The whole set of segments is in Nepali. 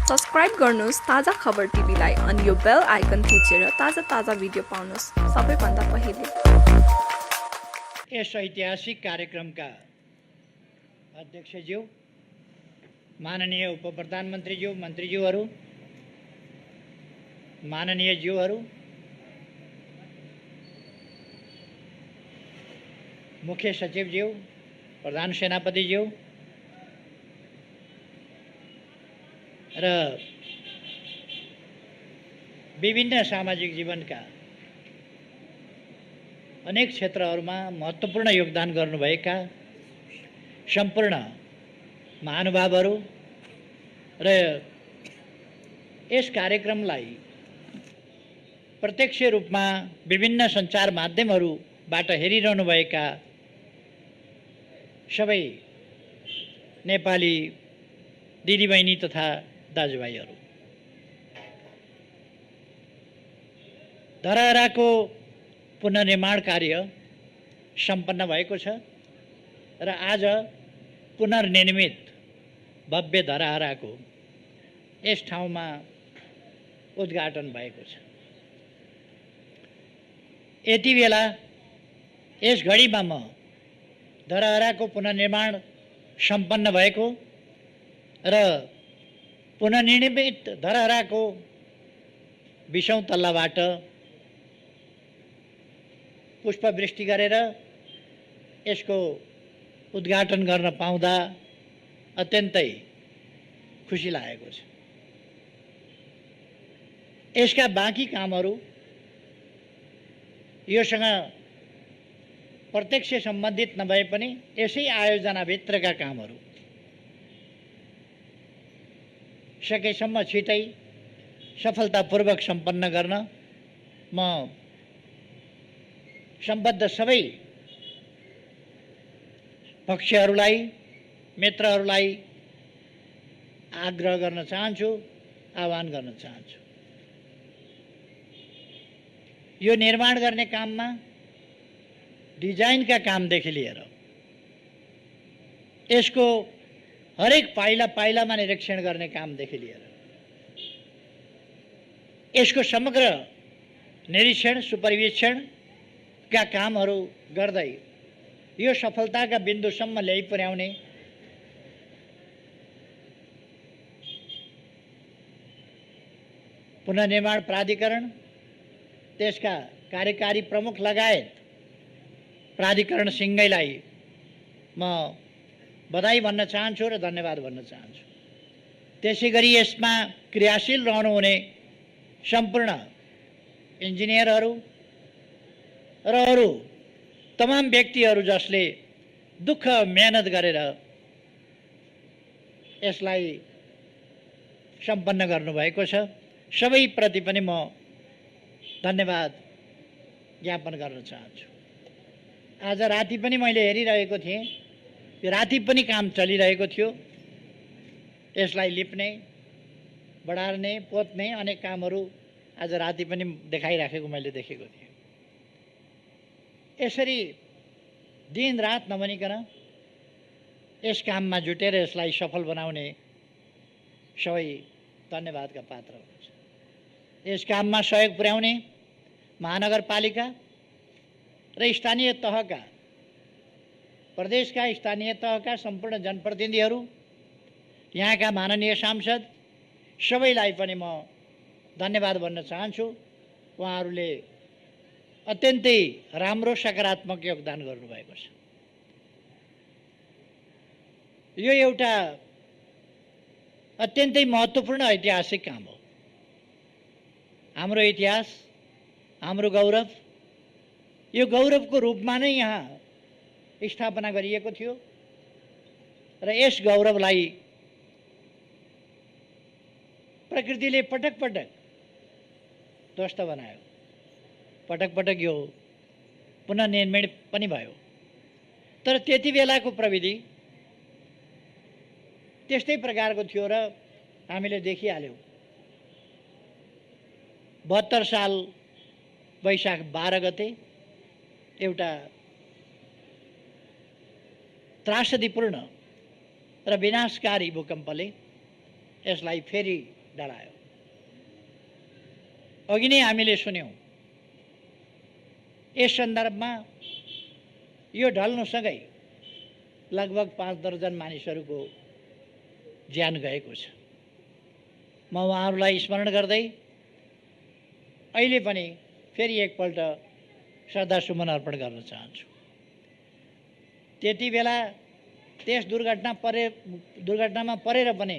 सब्सक्राइब गर्नुहोस् ताजा खबर टिभीलाई अनि यो बेल आइकन थिचेर ताजा भिडियो पाउनुहोस् सबैभन्दा पहिले। यस ऐतिहासिक कार्यक्रमका अध्यक्षज्यू, माननीय उपप्रधानमन्त्रीज्यू, मन्त्रीज्यूहरू, माननीय ज्यूहरू, मुख्य सचिवज्यू, प्रधान सेनापतिज्यू र विभिन्न सामाजिक जीवनका अनेक क्षेत्रहरूमा महत्त्वपूर्ण योगदान गर्नुभएका सम्पूर्ण महानुभावहरू र यस कार्यक्रमलाई प्रत्यक्ष रूपमा विभिन्न सञ्चार माध्यमहरूबाट हेरिरहनुभएका सबै नेपाली दिदीबहिनी तथा दाजुभाइहरू, धरहराको पुनर्निर्माण कार्य सम्पन्न भएको छ र आज पुनर्निर्मित भव्य धरहराको यस ठाउँमा उद्घाटन भएको छ। यति बेला यस घडीमा म धरहराको पुनर्निर्माण सम्पन्न भएको र पुनर्निर्मित धरहराको 20औं तल्लाबाट पुष्पवृष्टि गरेर यसको उद्घाटन गर्न पाउँदा अत्यन्तै खुसी लागेको छ। यसका बाँकी कामहरू, योसँग प्रत्यक्ष सम्बन्धित नभए पनि यसै आयोजनाभित्रका कामहरू सकेसम्म छिटै सफलतापूर्वक सम्पन्न गर्न म सम्बद्ध सबै पक्षहरूलाई, मित्रहरूलाई आग्रह गर्न चाहन्छु, आह्वान गर्न चाहन्छु। यो निर्माण गर्ने काममा डिजाइनका कामदेखि लिएर यसको हरेक पाइलामा निरीक्षण गर्ने कामदेखि लिएर यसको समग्र निरीक्षण, सुपरिवेक्षणका कामहरू गर्दै यो सफलताका बिन्दुसम्म ल्याइ पुर्याउने पुनर्निर्माण प्राधिकरण, त्यसका कार्यकारी प्रमुख लगायत प्राधिकरणसिंहैलाई म बधाई भन्न चाहन्छु र धन्यवाद भन्न चाहन्छु। त्यसै गरी यसमा क्रियाशील रहनुहुने सम्पूर्ण इन्जिनियरहरू र अरू तमाम व्यक्तिहरू जसले दुःख मेहनत गरेर यसलाई सम्पन्न गर्नुभएको छ, सबैप्रति पनि म धन्यवाद ज्ञापन गर्न चाहन्छु। आज राति पनि मैले हेरिरहेको थिएँ, राति पनि काम चलिरहेको थियो। यसलाई लिप्ने, बढार्ने, पोत्ने अनेक कामहरू आज राति पनि देखाइराखेको मैले देखेको थिएँ। यसरी दिन रात नभनिकन यस काममा जुटेर यसलाई सफल बनाउने सबै धन्यवादका पात्र हुनुहुन्छ। यस काममा सहयोग पुर्याउने महानगरपालिका र स्थानीय तहका, प्रदेशका स्थानीय तहका सम्पूर्ण जनप्रतिनिधिहरू, यहाँका माननीय सांसद सबैलाई पनि म धन्यवाद भन्न चाहन्छु। उहाँहरूले अत्यन्तै राम्रो सकारात्मक योगदान गर्नुभएको छ। यो एउटा अत्यन्तै महत्त्वपूर्ण ऐतिहासिक काम हो। हाम्रो इतिहास, हाम्रो गौरव, यो गौरवको रूपमा नै यहाँ स्थापना गरिएको थियो र यस गौरवलाई प्रकृतिले पटक पटक ध्वस्त बनायो, पटक पटक यो पुनर्निर्माण पनि भयो। तर त्यति बेलाको प्रविधि त्यस्तै प्रकारको थियो र हामीले देखिहाल्यौँ। 72 साल वैशाख 12 गते एउटा त्रासदीपूर्ण र विनाशकारी भूकम्पले यसलाई फेरि डलायो। अघि नै हामीले सुन्यौँ, यस सन्दर्भमा यो ढल्नुसँगै लगभग 5 दर्जन मानिसहरूको ज्यान गएको छ। म उहाँहरूलाई स्मरण गर्दै अहिले पनि फेरि एकपल्ट श्रद्धासुमन अर्पण गर्न चाहन्छु। त्यति बेला त्यस दुर्घटनामा परेर पनि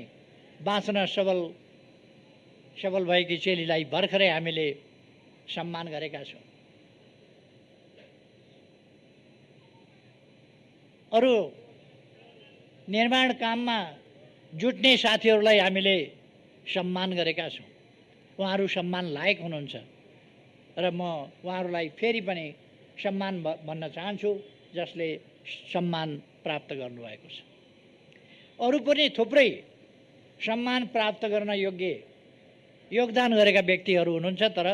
बाँच्न सबल भएकी चेलीलाई भर्खरै हामीले सम्मान गरेका छौँ। अरू निर्माण काममा जुट्ने साथीहरूलाई हामीले सम्मान गरेका छौँ। उहाँहरू सम्मान लायक हुनुहुन्छ र म उहाँहरूलाई फेरि पनि सम्मान भन्न चाहन्छु, जसले सम्मान प्राप्त गर्नुभएको छ। अरू पनि थुप्रै सम्मान प्राप्त गर्न योग्य योगदान गरेका व्यक्तिहरू हुनुहुन्छ, तर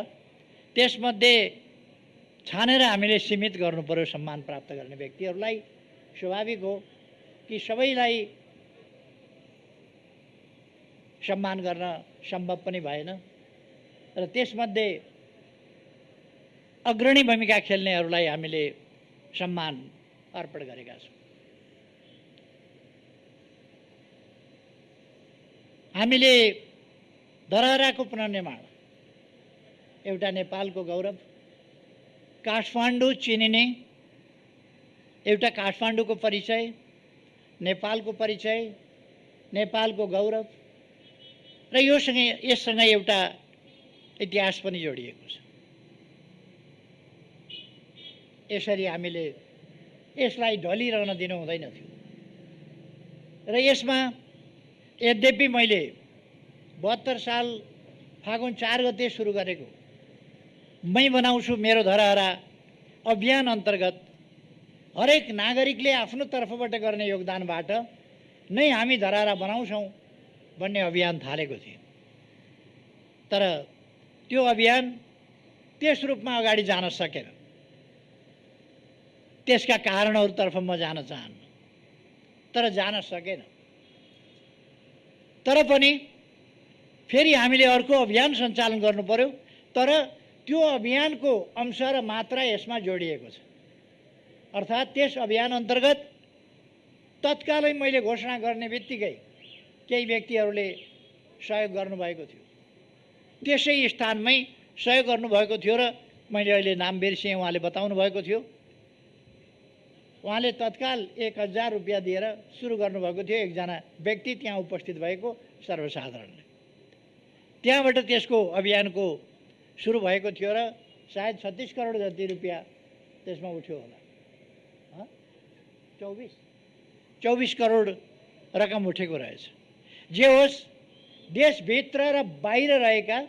त्यसमध्ये छानेर हामीले सीमित गर्नुपऱ्यो सम्मान प्राप्त गर्ने व्यक्तिहरूलाई। स्वाभाविक हो कि सबैलाई सम्मान गर्न सम्भव पनि भएन र त्यसमध्ये अग्रणी भूमिका खेल्नेहरूलाई हामीले सम्मान अर्पण गरेका छौँ। हामीले धरहराको पुनर्निर्माण एउटा नेपालको गौरव, काठमाडौँ चिनिने एउटा काठमाडौँको परिचय, नेपालको परिचय, नेपालको गौरव र यससँग एउटा इतिहास पनि जोडिएको छ। यसरी हामीले यसलाई ढलिरहन दिनु हुँदैन थियो र यसमा यद्यपि मैले 72 साल फागुन 4 गते सुरु गरेको मै बनाउँछु मेरो धरहरा अभियान अन्तर्गत हरेक नागरिकले आफ्नो तर्फबाट गर्ने योगदानबाट नै हामी धरहरा बनाउँछौँ भन्ने अभियान थालेको थिएँ। तर त्यो अभियान त्यस रूपमा अगाडि जान सकेन। त्यसका कारणहरूतर्फ म जान चाहन्न, तर जान सकेन। तर पनि फेरि हामीले अर्को अभियान सञ्चालन गर्नु पर्यो, तर त्यो अभियानको अंश र मात्रा यसमा जोडिएको छ। अर्थात् त्यस अभियान अन्तर्गत तत्कालै मैले घोषणा गर्ने बित्तिकै केही व्यक्तिहरूले सहयोग गर्नुभएको थियो। त्यसै स्थानमै सहयोग गर्नुभएको थियो र मैले अहिले नाम बिर्सेँ, उहाँले बताउनु भएको थियो। उहाँले तत्काल 1000 रुपियाँ दिएर सुरु गर्नुभएको थियो, एकजना व्यक्ति त्यहाँ उपस्थित भएको सर्वसाधारणले। त्यहाँबाट त्यसको अभियानको सुरु भएको थियो र सायद 36 करोड जति रुपियाँ त्यसमा उठ्यो होला। 24 करोड रकम उठेको रहेछ। जे होस्, देशभित्र र बाहिर रहेका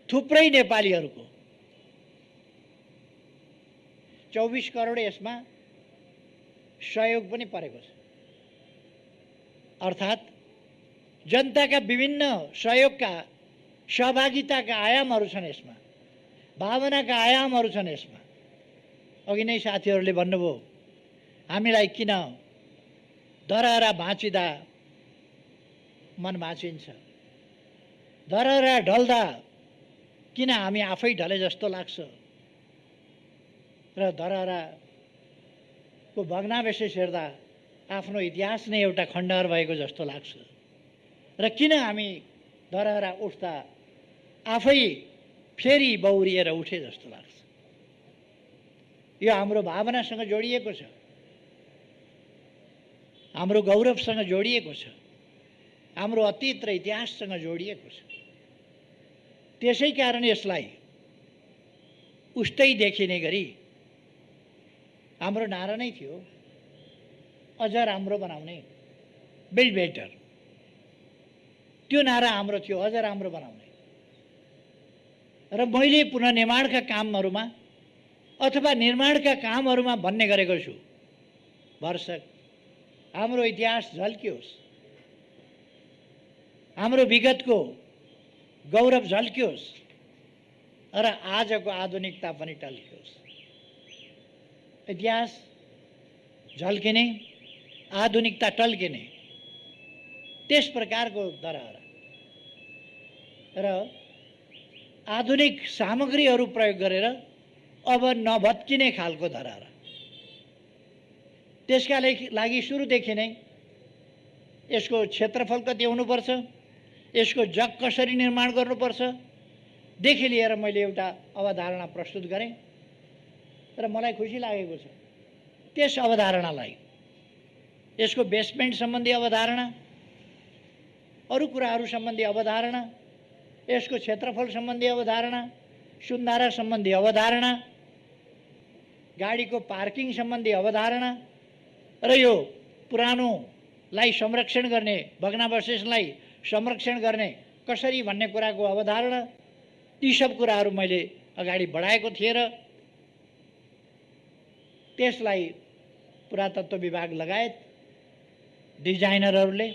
थुप्रै नेपालीहरूको 24 करोड यसमा सहयोग पनि परेको छ। अर्थात् जनताका विभिन्न सहयोगका सहभागिताका आयामहरू छन् यसमा, भावनाका आयामहरू छन् यसमा। अघि नै साथीहरूले भन्नुभयो, हामीलाई किन धरहरा भाँचिँदा मन भाँचिन्छ, धरहरा ढल्दा किन हामी आफै ढले जस्तो लाग्छ र धरहराको भग्नावशेष हेर्दा आफ्नो इतिहास नै एउटा खण्डहर भएको जस्तो लाग्छ र किन हामी धरहरा उठ्दा आफै फेरि बौरिएर उठे जस्तो लाग्छ। यो हाम्रो भावनासँग जोडिएको छ, हाम्रो गौरवसँग जोडिएको छ, हाम्रो अतीत र इतिहाससँग जोडिएको छ। त्यसै कारण यसलाई उस्तै देखिने गरी हाम्रो नारा नै थियो, अझ राम्रो बनाउने, बिल्ड बेटर। त्यो नारा हाम्रो थियो, अझ राम्रो बनाउने। र मैले पुनर्निर्माणका कामहरूमा अथवा निर्माणका कामहरूमा भन्ने गरेको छु, भरसक हाम्रो इतिहास झल्कियोस्, हाम्रो विगतको गौरव झल्कियोस् र आजको आधुनिकता पनि टल्कियोस्। इतिहास झल्किने, आधुनिकता टल्किने, त्यस प्रकारको धरहरा र आधुनिक सामग्रीहरू प्रयोग गरेर अब नभत्किने खालको धरहरा। त्यसका लागि सुरुदेखि नै यसको क्षेत्रफल कति हुनुपर्छ, यसको जग कसरी निर्माण गर्नुपर्छ देखि लिएर मैले एउटा अवधारणा प्रस्तुत गरेँ र मलाई खुसी लागेको छ त्यस अवधारणालाई, यसको बेसमेन्ट सम्बन्धी अवधारणा, अरू कुराहरू सम्बन्धी अवधारणा, यसको क्षेत्रफल सम्बन्धी अवधारणा, सुन्धारा सम्बन्धी अवधारणा, गाडीको पार्किङ सम्बन्धी अवधारणा र यो पुरानोलाई संरक्षण गर्ने, भग्नावशेषलाई संरक्षण गर्ने कसरी भन्ने कुराको अवधारणा, ती सब कुराहरू मैले अगाडि बढाएको थिएँ र त्यसलाई पुरातत्व विभाग लगायत डिजाइनरहरूले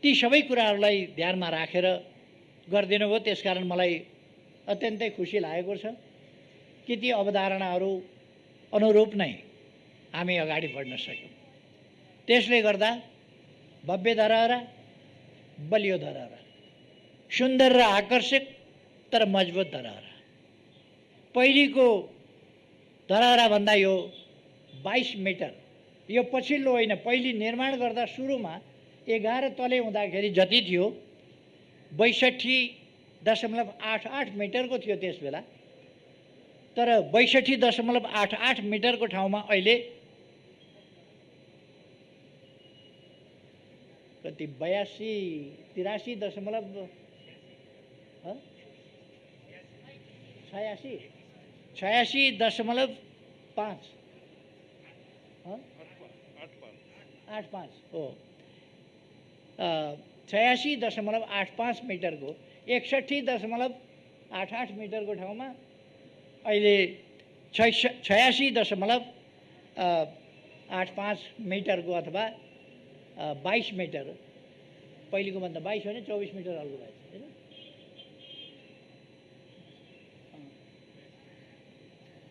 ती सबै कुराहरूलाई ध्यानमा राखेर गरिदिनु भयो। त्यसकारण मलाई अत्यन्तै खुसी लागेको छ कि ती अवधारणाहरू अनुरूप नै हामी अगाडि बढ्न सक्यौँ। त्यसले गर्दा भव्य धरहरा, बलियो धरहरा, सुन्दर र आकर्षक तर मजबुत धरहरा। पहिलेको धरहरा भन्दा यो 22 मिटर, यो पछिल्लो होइन, पहिले निर्माण गर्दा सुरुमा 11 तले हुँदाखेरि जति थियो 62.88 मिटरको थियो त्यस बेला, तर 62.88 मिटरको ठाउँमा अहिले कति 86.5 हो, 86.85 मिटरको 61.88 मिटरको ठाउँमा अहिले 86.85 मिटरको अथवा 22 मिटर, पहिलेको भन्दा 22 होइन 24 मिटर अल्गो भएछ होइन।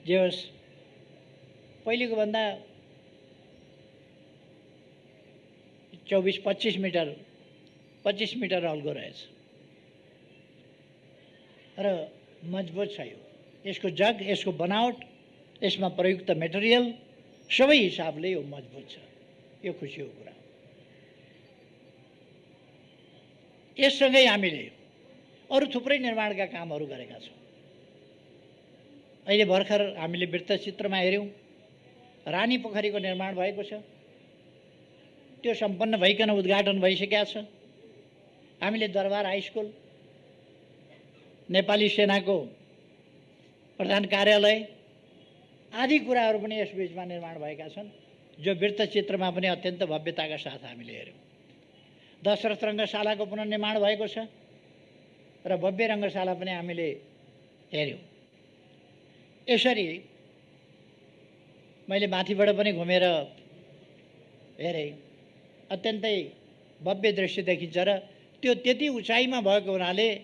जे होस्, पहिलेको भन्दा 24-25 मिटर 25 मिटर अल्गो रहेछ र मजबुत छ यो। यसको जग, यसको बनावट, यसमा प्रयुक्त मेटेरियल सबै हिसाबले यो मजबुत छ। यो खुसीको कुरा हो। यससँगै हामीले अरू थुप्रै निर्माणका कामहरू गरेका छौँ। अहिले भर्खर हामीले वृत्तचित्रमा हेऱ्यौँ, रानी पोखरीको निर्माण भएको छ, त्यो सम्पन्न भइकन उद्घाटन भइसकेको छ। हामीले दरबार हाई स्कुल, नेपाली सेनाको प्रधान कार्यालय आदि कुराहरू पनि यस बीचमा निर्माण भएका छन्, जो वृत्तचित्रमा पनि अत्यन्त भव्यताका साथ हामीले हेऱ्यौँ। दशरथ रङ्गशालाको पुनर्निर्माण भएको छ र भव्य रङ्गशाला पनि हामीले हेऱ्यौँ। यसरी मैले माथिबाट पनि घुमेर हेरेँ, अत्यन्तै भव्य दृश्य देखिन्छ र त्यो त्यति उचाइमा भएको हुनाले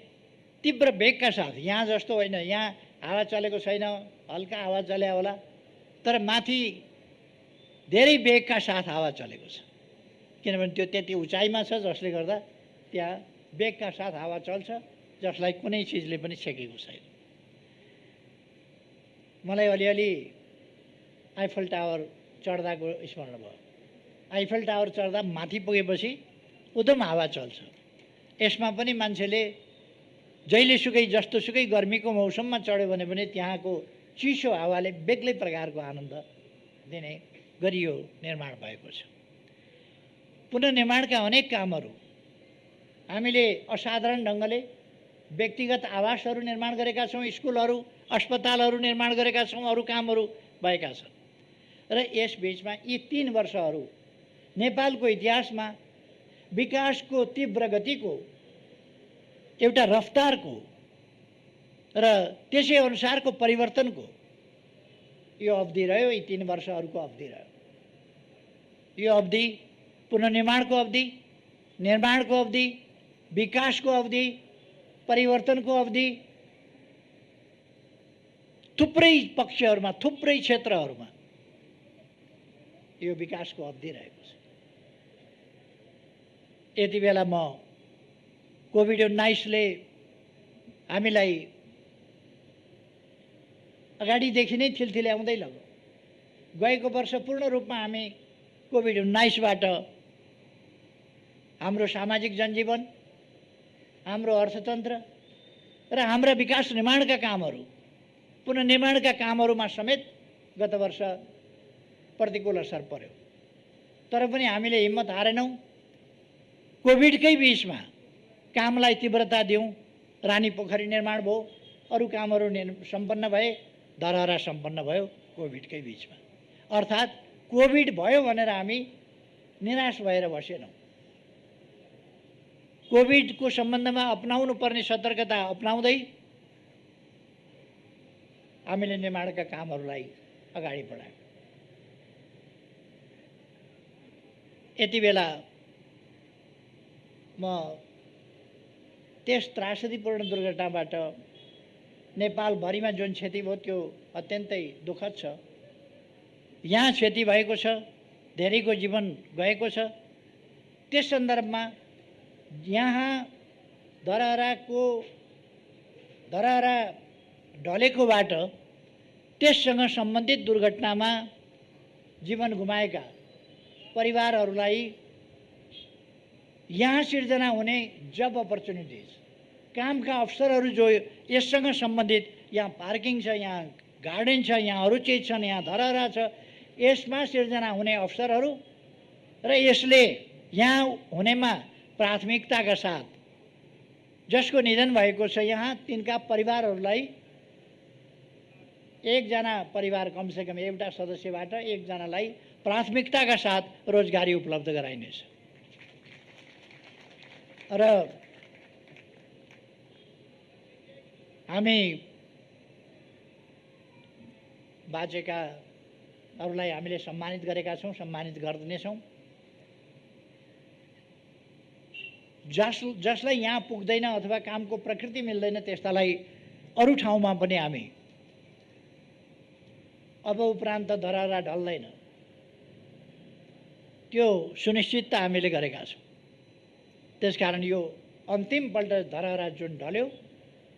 तीव्र वेगका साथ, यहाँ जस्तो होइन, यहाँ हावा चलेको छैन, हल्का हावा चले होला, तर माथि धेरै वेगका साथ हावा चलेको छ, किनभने त्यो त्यति उचाइमा छ जसले गर्दा त्यहाँ वेगका साथ हावा चल्छ, जसलाई कुनै चिजले पनि छेकेको छैन। मलाई अलिअलि आइफल टावर चढ्दाको स्मरण भयो। आइफल टावर चढ्दा माथि पुगेपछि उदम हावा चल्छ। यसमा पनि मान्छेले जहिलेसुकै जस्तोसुकै गर्मीको मौसममा चढ्यो भने पनि त्यहाँको चिसो हावाले बेग्लै प्रकारको आनन्द दिने गरी यो निर्माण भएको छ। पुनर्निर्माणका अनेक कामहरू हामीले असाधारण ढङ्गले व्यक्तिगत आवासहरू निर्माण गरेका छौँ, स्कुलहरू, अस्पतालहरू निर्माण गरेका छौँ, अरू कामहरू भएका छन्। र यस बीचमा यी 3 वर्षहरू नेपालको इतिहासमा विकासको तीव्र गतिको एउटा रफ्तारको र त्यसै अनुसारको परिवर्तनको यो अवधि रह्यो। यी 3 वर्षहरूको अवधि रह्यो। यो अवधि पुनर्निर्माणको अवधि, निर्माणको अवधि, विकासको अवधि, परिवर्तनको अवधि, थुप्रै पक्षहरूमा, थुप्रै क्षेत्रहरूमा यो विकासको अवधि रहेको छ। यति बेला म कोभिड-19ले हामीलाई अगाडिदेखि नै थिल्थिल्याउँदै लग्यो। गएको वर्ष पूर्ण रूपमा हामी कोभिड-19बाट हाम्रो सामाजिक जनजीवन, हाम्रो अर्थतन्त्र र हाम्रा विकास निर्माणका कामहरू, पुनर्निर्माणका कामहरूमा समेत गत वर्ष प्रतिकूल असर पर्यो। तर पनि हामीले हिम्मत हारेनौँ। कोभिडकै बिचमा कामलाई तीव्रता दियौँ। रानी पोखरी निर्माण भयो, अरू कामहरू सम्पन्न भए, धरहरा सम्पन्न भयो कोभिडकै बिचमा। अर्थात् कोभिड भयो भनेर हामी निराश भएर बसेनौँ। कोभिडको सम्बन्धमा अपनाउनु पर्ने सतर्कता अपनाउँदै हामीले निर्माणका कामहरूलाई अगाडि बढायौँ। यति बेला म त्यस त्रासदीपूर्ण दुर्घटनाबाट नेपालभरिमा जुन क्षति भयो त्यो अत्यन्तै दुःखद छ। यहाँ क्षति भएको छ, धेरैको जीवन गएको छ। त्यस सन्दर्भमा यहाँ धरहरा ढलेकोबाट त्यससँग सम्बन्धित दुर्घटनामा जीवन गुमाएका परिवारहरूलाई यहाँ सिर्जना हुने जब अपर्च्युनिटिज, कामका अवसरहरू जो यससँग सम्बन्धित, यहाँ पार्किङ छ, यहाँ गार्डन छ, यहाँ अरू चिज छन्, यहाँ धरहरा छ, यसमा सिर्जना हुने अवसरहरू र यसले यहाँ हुनेमा प्राथमिकताका साथ जसको निधन भएको छ यहाँ तिनका परिवारहरूलाई एकजना परिवार कमसेकम एउटा सदस्यबाट एकजनालाई प्राथमिकताका साथ रोजगारी उपलब्ध गराइनेछ। र हामी बाँचेकाहरूलाई हामीले सम्मानित गरेका छौँ, सम्मानित गर्नेछौँ। जसलाई यहाँ पुग्दैन अथवा कामको प्रकृति मिल्दैन त्यस्तालाई अरू ठाउँमा पनि हामी अब उपरान्त धरहरा ढल्दैन त्यो सुनिश्चितता हामीले गरेका छौँ। त्यसकारण यो अन्तिमपल्ट धरहरा जुन ढल्यो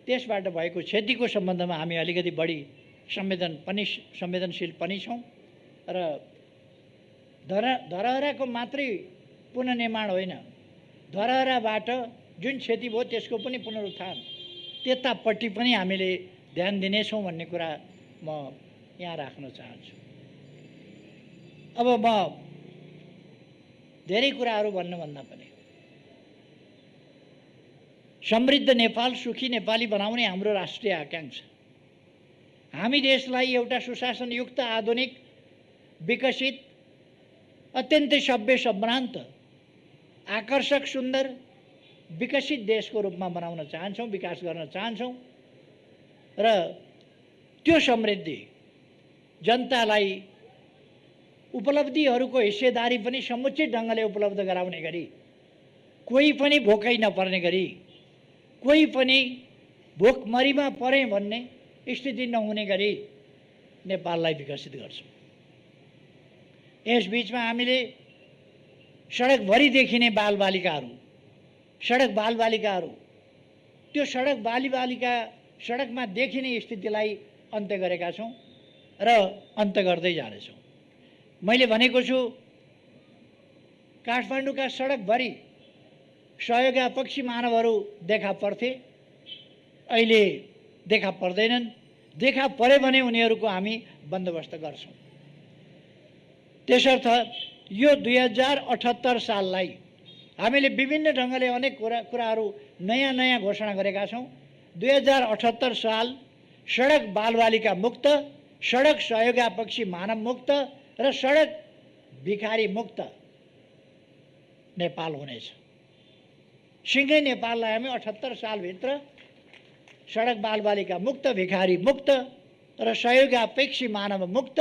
त्यसबाट भएको क्षतिको सम्बन्धमा हामी अलिकति बढी संवेदनशील पनि छौँ र धरहराको मात्रै पुनर्निर्माण होइन, धरहराबाट जुन क्षति भयो त्यसको पनि पुनरुत्थान, त्यतापट्टि पनि हामीले ध्यान दिनेछौँ भन्ने कुरा म यहाँ राख्न चाहन्छु। अब म धेरै कुराहरू भन्नुभन्दा पनि समृद्ध नेपाल, सुखी नेपाली बनाउने हाम्रो राष्ट्रिय आकांक्षा, हामी देशलाई एउटा सुशासनयुक्त, आधुनिक, विकसित, अत्यन्तै सभ्य, सम्भ्रान्त, आकर्षक, सुन्दर, विकसित देशको रूपमा बनाउन चाहन्छौँ, विकास गर्न चाहन्छौँ र त्यो समृद्धि जनतालाई उपलब्धिहरूको हिस्सेदारी पनि समुचित ढङ्गले उपलब्ध गराउने गरी, कोही पनि भोकै नपर्ने गरी, कोही पनि भोकमरीमा परे भन्ने स्थिति नहुने गरी नेपाललाई विकसित गर्छौँ। यस बीचमा हामीले सडकभरि देखिने बालबालिकाहरू, सडक बालबालिकाहरू, त्यो सडक बालबालिका सडकमा देखिने स्थितिलाई अन्त्य गरेका छौँ र अन्त्य गर्दै जानेछौँ। मैले भनेको छु काठमाडौँका सडकभरि सहयोगापक्षी मानवहरू देखा पर्थे, अहिले देखा पर्दैनन्। देखा परे भने उनीहरूको हामी बन्दोबस्त गर्छौँ। त्यसर्थ यो 2078 साललाई हामीले विभिन्न ढङ्गले अनेक कुराहरू नयाँ घोषणा गरेका छौँ। 2078 साल सडक बालबालिका मुक्त, सडक सहयोगापक्षी मानव मुक्त र सडक भिखारी मुक्त नेपाल हुनेछ। सिँगै नेपाललाई हामी 78 सालभित्र सडक बालबालिका मुक्त, भिखारी मुक्त र सहयोगापेक्षी मानव मुक्त,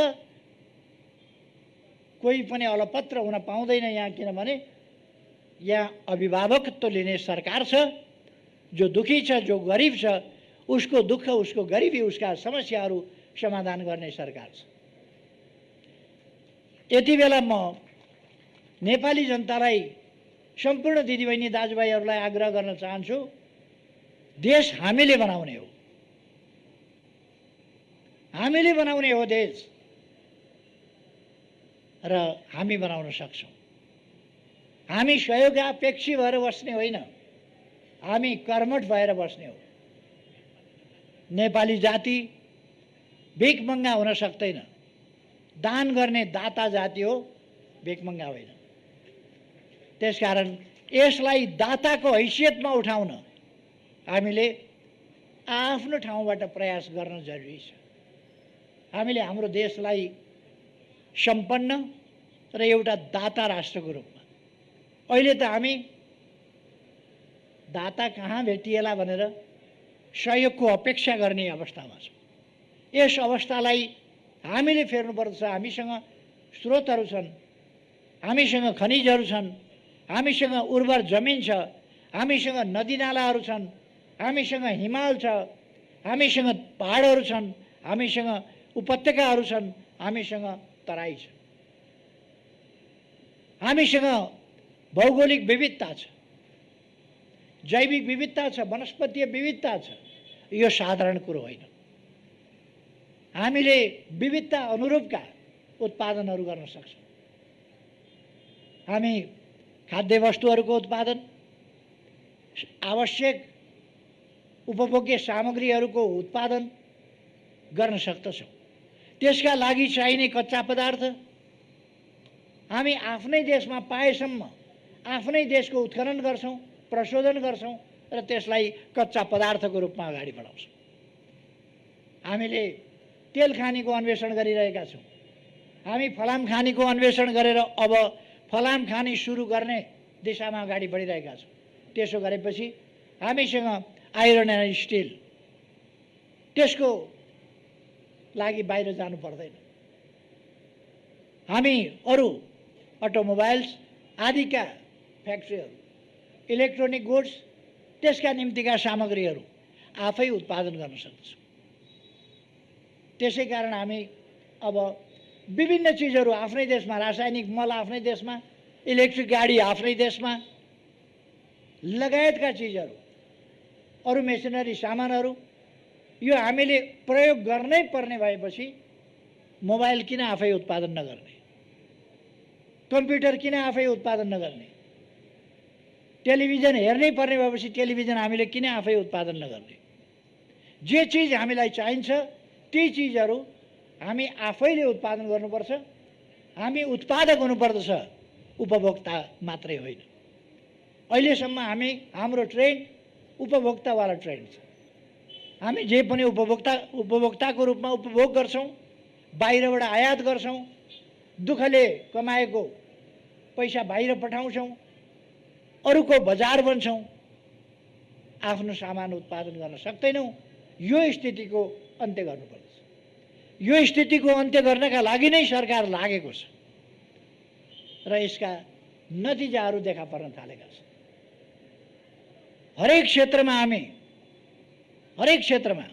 कोही पनि अलपत्र हुन पाउँदैन यहाँ, किनभने यहाँ अभिभावकत्व लिने सरकार छ। जो दुखी छ, जो गरिब छ, उसको दुःख, उसको गरिबी, उसका समस्याहरू समाधान गर्ने सरकार छ। यति बेला म नेपाली जनतालाई, सम्पूर्ण दिदीबहिनी दाजुभाइहरूलाई आग्रह गर्न चाहन्छु, देश हामीले बनाउने हो, हामीले बनाउने हो देश, र हामी बनाउन सक्छौँ। हामी सहयोगापेक्षी भएर बस्ने होइन, हामी कर्मठ भएर बस्ने हो। नेपाली जाति भिखमङ्गा हुन सक्दैन, दान गर्ने दाता जाति हो, भिखमङ्गा होइन। त्यसकारण यसलाई दाताको हैसियतमा उठाउन हामीले आफ्नो ठाउँबाट प्रयास गर्न जरुरी छ। हामीले हाम्रो देशलाई सम्पन्न र एउटा दाता राष्ट्रको रूपमा, अहिले त हामी दाता कहाँ भेटिएला भनेर सहयोगको अपेक्षा गर्ने अवस्थामा छौँ। यस अवस्थालाई हामीले फेर्नुपर्छ। हामीसँग स्रोतहरू छन्, हामीसँग खनिजहरू छन्, हामीसँग उर्वर जमिन छ, हामीसँग नदीनालाहरू छन्, हामीसँग हिमाल छ, हामीसँग पहाडहरू छन्, हामीसँग उपत्यकाहरू छन्, हामीसँग तराई छ, हामीसँग भौगोलिक विविधता छ, जैविक विविधता छ, वनस्पतीय विविधता छ। यो साधारण कुरो होइन। हामीले विविधता अनुरूपका उत्पादनहरू गर्न सक्छौँ। हामी खाद्य वस्तुहरूको उत्पादन, आवश्यक उपभोग्य सामग्रीहरूको उत्पादन गर्न सक्दछौँ। त्यसका लागि चाहिने कच्चा पदार्थ हामी आफ्नै देशमा पाएसम्म आफ्नै देशको उत्खनन गर्छौँ, प्रशोधन गर्छौँ र त्यसलाई कच्चा पदार्थको रूपमा अगाडि बढाउँछौँ। हामीले तेल खानीको अन्वेषण गरिरहेका छौँ। हामी फलाम खानीको अन्वेषण गरेर अब फलाम खानी सुरु गर्ने दिशामा अगाडि बढिरहेका छौँ। त्यसो गरेपछि हामीसँग आइरन एन्ड स्टिल, त्यसको लागि बाहिर जानु पर्दैन। हामी अरू अटोमोबाइल्स आदिका फ्याक्ट्रीहरू, इलेक्ट्रोनिक गुड्स, त्यसका निम्तिका सामग्रीहरू आफै उत्पादन गर्न सक्छौँ। त्यसै कारण हामी अब विभिन्न चिजहरू आफ्नै देशमा, रासायनिक मल आफ्नै देशमा, इलेक्ट्रिक गाडी आफ्नै देशमा लगायतका चिजहरू, अरू मेसिनरी सामानहरू यो हामीले प्रयोग गर्नै पर्ने भएपछि मोबाइल किन आफै उत्पादन नगर्ने, कम्प्युटर किन आफै उत्पादन नगर्ने, टेलिभिजन हेर्नै पर्ने भएपछि टेलिभिजन हामीले किन आफै उत्पादन नगर्ने। जे चिज हामीलाई चाहिन्छ ती चिजहरू हामी आफैले उत्पादन गर्नुपर्छ। हामी उत्पादक हुनुपर्दछ, उपभोक्ता मात्रै होइन। अहिलेसम्म हाम्रो ट्रेन्ड उपभोक्तावाला ट्रेन्ड छ। हामी जे पनि उपभोक्ताको रूपमा उपभोग गर्छौँ, बाहिरबाट आयात गर्छौँ, दुःखले कमाएको पैसा बाहिर पठाउँछौँ, अरूको बजार बन्छौँ, आफ्नो सामान उत्पादन गर्न सक्दैनौँ। यो स्थितिको अन्त्य गर्नुपर्छ। यो स्थितिको अन्त्य गर्नका लागि नै सरकार लागेको छ र यसका नतिजाहरू देखा पर्न थालेका छन्। हरेक क्षेत्रमा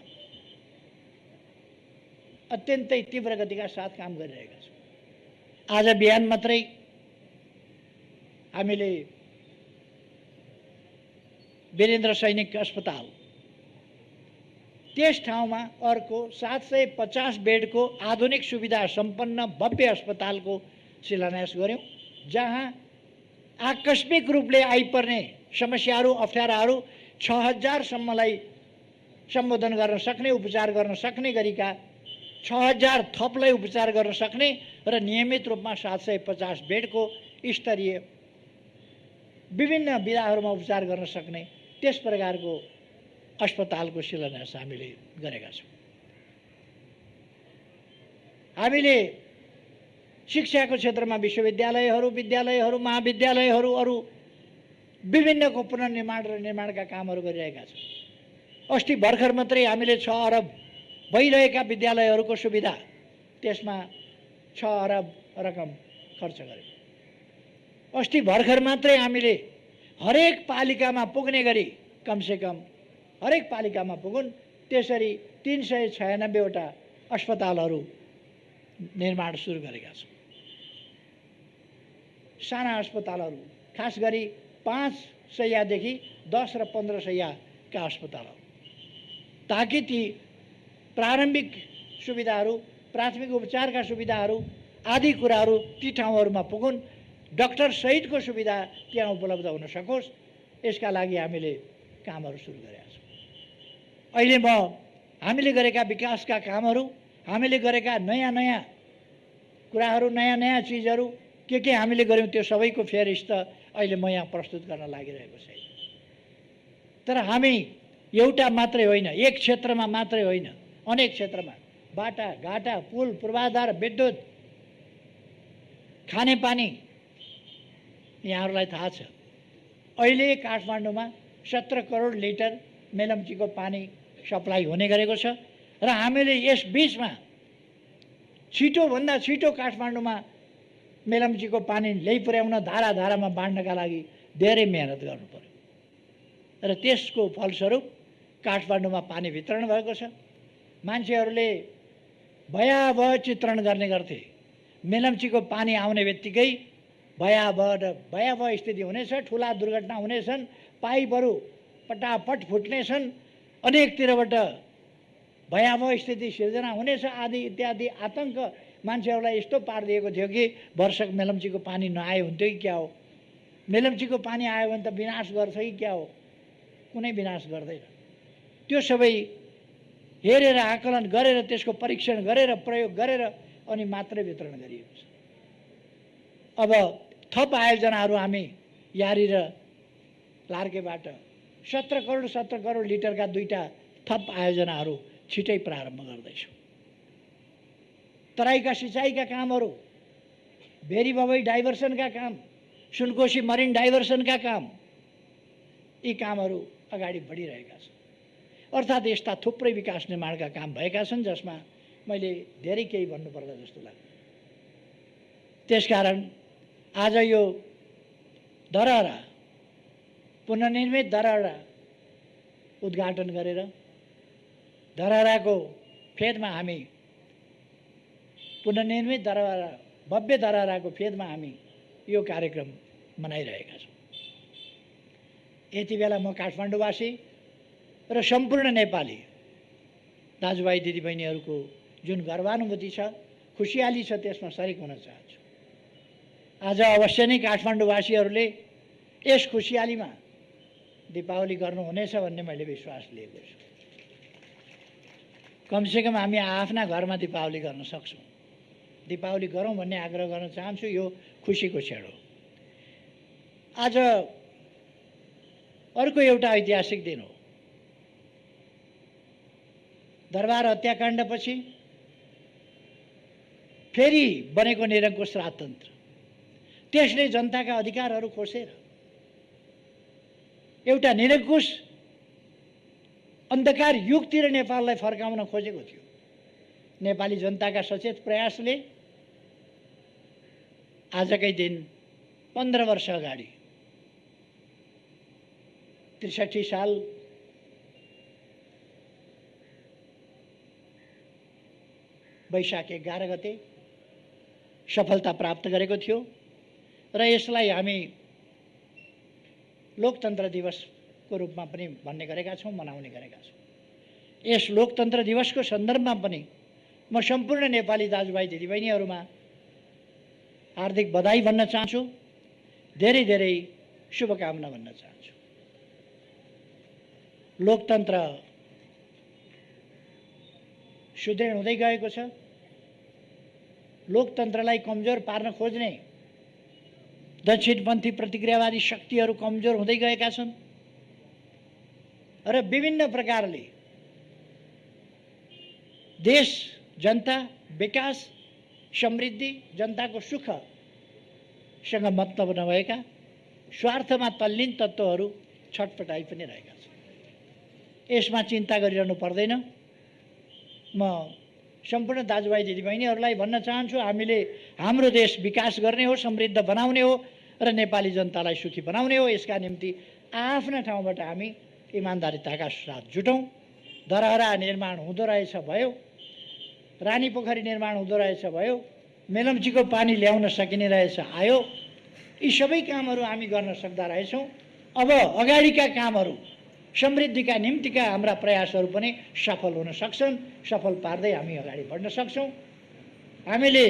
अत्यन्तै तीव्र गतिका साथ काम गरिरहेका छौँ। आज बिहान मात्रै हामीले वीरेन्द्र सैनिक अस्पताल, त्यस ठाउँमा अर्को 750 बेडको आधुनिक सुविधा सम्पन्न भव्य अस्पतालको शिलान्यास गऱ्यौँ, जहाँ आकस्मिक रूपले आइपर्ने समस्याहरू, अप्ठ्याराहरू 6000 सम्मलाई सम्बोधन गर्न सक्ने, उपचार गर्न सक्ने गरीका 6000 थपलाई उपचार गर्न सक्ने र नियमित रूपमा 750 बेडको स्तरीय विभिन्न विधाहरूमा उपचार गर्न सक्ने त्यस प्रकारको अस्पतालको शिलान्यास हामीले गरेका छौँ। हामीले शिक्षाको क्षेत्रमा विश्वविद्यालयहरू, विद्यालयहरू, महाविद्यालयहरू, अरू विभिन्नको पुनर्निर्माण र निर्माणका कामहरू गरिरहेका छौँ। अस्ति भर्खर मात्रै हामीले 6 अरब भइरहेका विद्यालयहरूको सुविधा, त्यसमा 6 अरब रकम खर्च गर्यौँ। अस्ति भर्खर मात्रै हामीले हरेक पालिकामा पुग्ने गरी, कमसेकम हरेक पालिकामा पुगुन् त्यसरी 396वटा अस्पतालहरू निर्माण सुरु गरेका छौँ। साना अस्पतालहरू, खास गरी 5 शैय्यादेखि 10 र 15 शैय्या का अस्पताल ताकि ती प्रारम्भिक सुविधाहरू, प्राथमिक उपचारका सुविधाहरू आदि कुराहरू ती ठाउँहरूमा पुगुन्, डाक्टर सहितको सुविधा त्यहाँ उपलब्ध हुन सकोस्। यसका लागि हामीले कामहरू सुरु गरेका छौँ। अहिले हामीले गरेका विकासका कामहरू, हामीले गरेका नयाँ नयाँ कुराहरू, नयाँ नयाँ चिजहरू के हामीले गऱ्यौँ त्यो सबैको फेरिस्त अहिले म यहाँ प्रस्तुत गर्न लागिरहेको छैन। तर हामी एउटा मात्रै होइन, एक क्षेत्रमा मात्रै होइन, अनेक क्षेत्रमा बाटा घाटा, पुल, पूर्वाधार, विद्युत, खानेपानी यहाँहरूलाई थाहा छ। अहिले काठमाडौँमा 17 करोड लिटर मेलम्चीको पानी सप्लाई हुने गरेको छ र हामीले यस बीचमा छिटोभन्दा छिटो काठमाडौँमा मेलम्चीको पानी ल्याइपुर्याउन, धारा धारामा बाँड्नका लागि धेरै मेहनत गर्नु पर्यो र त्यसको फलस्वरूप काठमाडौँमा पानी वितरण भएको छ। मान्छेहरूले भयावह चित्रण गर्ने गर्थे। मेलम्चीको पानी आउने बित्तिकै भयावह स्थिति हुनेछ, ठुला दुर्घटना हुनेछन्, पाइपहरू पटापट फुट्नेछन्, अनेकतिरबाट भयावह स्थिति सिर्जना हुनेछ आदि इत्यादि आतंक मान्छेहरूलाई यस्तो पारिदिएको थियो कि वर्षक मेलम्चीको पानी नआए हुन्थ्यो कि क्या हो, मेलम्चीको पानी आयो भने त विनाश गर्छ कि क्या हो, कुनै विनाश गर्दैन। त्यो सबै हेरेर आकलन गरेर त्यसको परीक्षण गरेर प्रयोग गरेर अनि मात्रै वितरण गरिएको छ। अब थप आयोजनाहरू हामी यारी र लार्केबाट 17 करोड लिटरका 2टा थप आयोजनाहरू छिटै प्रारम्भ गर्दैछौँ। तराईका सिँचाइका कामहरू, भेरी बबई डाइभर्सनका काम, सुनकोशी मरिन डाइभर्सनका काम, यी कामहरू अगाडि बढिरहेका छन्। अर्थात् यस्ता थुप्रै विकास निर्माणका काम भएका छन् जसमा मैले धेरै केही भन्नुपर्ला जस्तो लाग्छ। त्यसकारण आज यो धरहरा, पुनर्निर्मित धरहरा उद्घाटन गरेर धरहराको फेदमा हामी पुनर्निर्मित धरहरा, भव्य धरहराको फेदमा हामी यो कार्यक्रम मनाइरहेका छौँ। यति बेला म काठमाडौँवासी र सम्पूर्ण नेपाली दाजुभाइ दिदीबहिनीहरूको जुन गर्वानुभूति छ, खुसियाली छ, त्यसमा सरिक हुन चाहन्छु। आज अवश्य नै काठमाडौँवासीहरूले यस खुसियालीमा दीपावली गर्नुहुनेछ भन्ने मैले विश्वास लिएको छु। कमसेकम हामी आफ्ना घरमा दीपावली गर्न सक्छौँ। दीपावली गरौँ भन्ने आग्रह गर्न चाहन्छु। यो खुसीको क्षण हो। आज अर्को एउटा ऐतिहासिक दिन हो। दरबार हत्याकाण्डपछि फेरि बनेको निरङ्कुश राजतन्त्र, त्यसले जनताका अधिकारहरू खोसेर एउटा निरङ्कुश अन्धकार युगतिर नेपाललाई फर्काउन खोजेको थियो। नेपाली जनताका सचेत प्रयासले आजकै दिन 15 वर्ष अगाडि 63 साल वैशाख 11 गते सफलता प्राप्त गरेको थियो र यसलाई हामी लोकतन्त्र दिवसको रूपमा पनि भन्ने गरेका छौँ, मनाउने गरेका छौँ। यस लोकतन्त्र दिवसको सन्दर्भमा पनि म सम्पूर्ण नेपाली दाजुभाइ दिदीबहिनीहरूमा हार्दिक बधाई भन्न चाहन्छु, धेरै धेरै शुभकामना भन्न चाहन्छु। लोकतन्त्र सुदृढ हुँदै गएको छ। लोकतन्त्रलाई कमजोर पार्न खोज्ने दक्षिणपन्थी प्रतिक्रियावादी शक्तिहरू कमजोर हुँदै गएका छन् र विभिन्न प्रकारले देश, जनता, विकास, समृद्धि, जनताको सुखसँग मतलब नभएका स्वार्थमा तल्लीन तत्त्वहरू छटपटाइ पनि रहेका छन्। यसमा चिन्ता गरिरहनु पर्दैन। म सम्पूर्ण दाजुभाइ दिदीबहिनीहरूलाई भन्न चाहन्छु, हामीले हाम्रो देश विकास गर्ने हो, समृद्ध बनाउने हो र नेपाली जनतालाई सुखी बनाउने हो। यसका निम्ति आफ्ना ठाउँबाट हामी इमान्दारिताका साथ जुटौँ। धरहरा निर्माण हुँदो रहेछ भयो, रानी पोखरी निर्माण हुँदो रहेछ भयो, मेलम्चीको पानी ल्याउन सकिने रहेछ आयो। यी सबै कामहरू हामी गर्न सक्दा रहेछौँ। अब अगाडिका कामहरू समृद्धिका निम्तिका हाम्रा प्रयासहरू पनि सफल हुन सक्छन्। सफल पार्दै हामी अगाडि बढ्न सक्छौँ। हामीले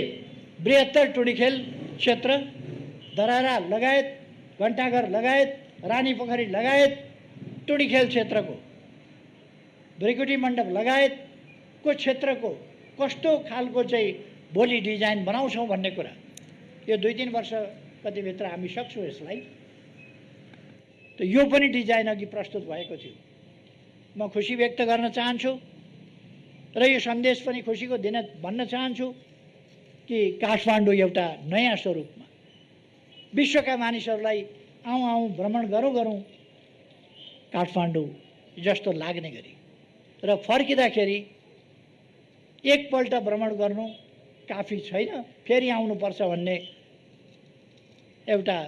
बृहत्तर टुँडिखेल क्षेत्र, धरारा लगायत, घण्टाघर लगायत, रानीपोखरी लगायत टुँडिखेल क्षेत्रको, भृकुटी मण्डप लगायतको क्षेत्रको कस्तो खालको चाहिँ भोलि डिजाइन बनाउँछौँ भन्ने कुरा यो 2-3 वर्ष कतिभित्र हामी सक्छौँ यसलाई। त यो पनि डिजाइन अघि प्रस्तुत भएको थियो। म खुसी व्यक्त गर्न चाहन्छु र यो सन्देश पनि खुसीको दिन भन्न चाहन्छु कि काठमाडौँ एउटा नयाँ स्वरूपमा विश्वका मानिसहरूलाई आउँ भ्रमण गरौँ काठमाडौँ जस्तो लाग्ने गरी र फर्किँदाखेरि एकपल्ट भ्रमण गर्नु काफी छैन, फेरि आउनुपर्छ भन्ने एउटा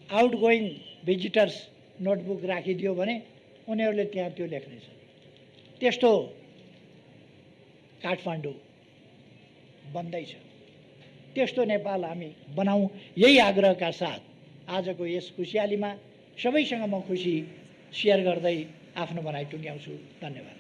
आउटगोइङ भिजिटर्स नोटबुक राखिदियो भने उनीहरूले त्यहाँ त्यो लेख्नेछ। त्यस्तो काठमाडौँ बन्दैछ। त्यस्तो नेपाल हामी बनाऊँ, यही आग्रहका साथ आजको यस खुसियालीमा सबैसँग म खुसी सेयर गर्दै आफ्नो भनाइ टुङ्ग्याउँछु। धन्यवाद।